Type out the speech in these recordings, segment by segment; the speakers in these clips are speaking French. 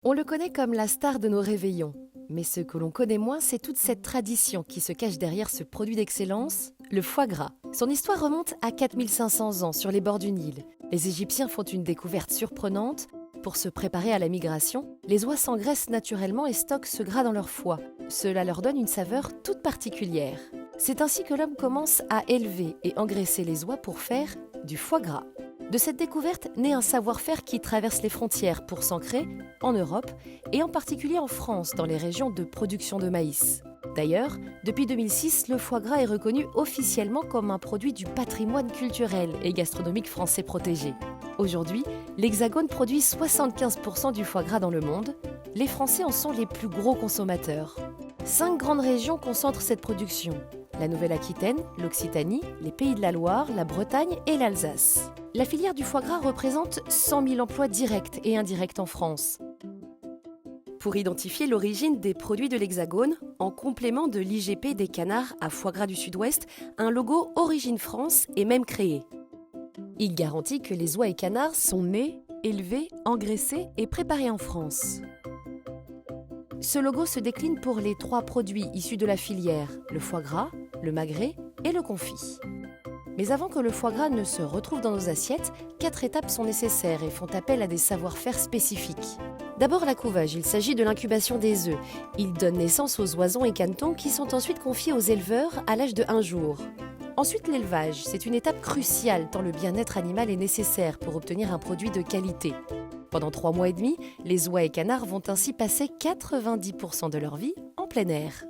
On le connaît comme la star de nos réveillons. Mais ce que l'on connaît moins, c'est toute cette tradition qui se cache derrière ce produit d'excellence, le foie gras. Son histoire remonte à 4500 ans sur les bords du Nil. Les Égyptiens font une découverte surprenante. Pour se préparer à la migration, les oies s'engraissent naturellement et stockent ce gras dans leur foie. Cela leur donne une saveur toute particulière. C'est ainsi que l'homme commence à élever et engraisser les oies pour faire du foie gras. De cette découverte naît un savoir-faire qui traverse les frontières pour s'ancrer en Europe et en particulier en France dans les régions de production de maïs. D'ailleurs, depuis 2006, le foie gras est reconnu officiellement comme un produit du patrimoine culturel et gastronomique français protégé. Aujourd'hui, l'Hexagone produit 75% du foie gras dans le monde. Les Français en sont les plus gros consommateurs. 5 grandes régions concentrent cette production: la Nouvelle-Aquitaine, l'Occitanie, les Pays de la Loire, la Bretagne et l'Alsace. La filière du foie gras représente 100 000 emplois directs et indirects en France. Pour identifier l'origine des produits de l'Hexagone, en complément de l'IGP des canards à foie gras du Sud-Ouest, un logo Origine France est même créé. Il garantit que les oies et canards sont nés, élevés, engraissés et préparés en France. Ce logo se décline pour les 3 produits issus de la filière, le foie gras, le magret et le confit. Mais avant que le foie gras ne se retrouve dans nos assiettes, 4 étapes sont nécessaires et font appel à des savoir-faire spécifiques. D'abord la couvage, il s'agit de l'incubation des œufs. Ils donnent naissance aux oisons et canetons qui sont ensuite confiés aux éleveurs à l'âge de 1 jour. Ensuite l'élevage, c'est une étape cruciale tant le bien-être animal est nécessaire pour obtenir un produit de qualité. Pendant 3 mois et demi, les oies et canards vont ainsi passer 90% de leur vie en plein air.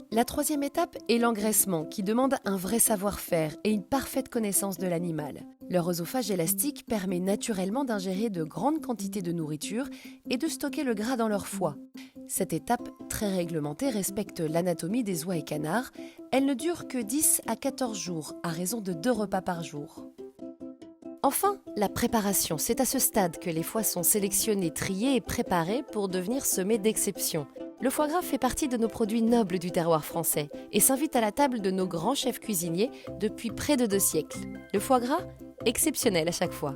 La 3e étape est l'engraissement, qui demande un vrai savoir-faire et une parfaite connaissance de l'animal. Leur œsophage élastique permet naturellement d'ingérer de grandes quantités de nourriture et de stocker le gras dans leur foie. Cette étape, très réglementée, respecte l'anatomie des oies et canards. Elle ne dure que 10 à 14 jours, à raison de 2 repas par jour. Enfin, la préparation. C'est à ce stade que les foies sont sélectionnés, triés et préparés pour devenir semés d'exception. Le foie gras fait partie de nos produits nobles du terroir français et s'invite à la table de nos grands chefs cuisiniers depuis près de 2 siècles. Le foie gras, exceptionnel à chaque fois.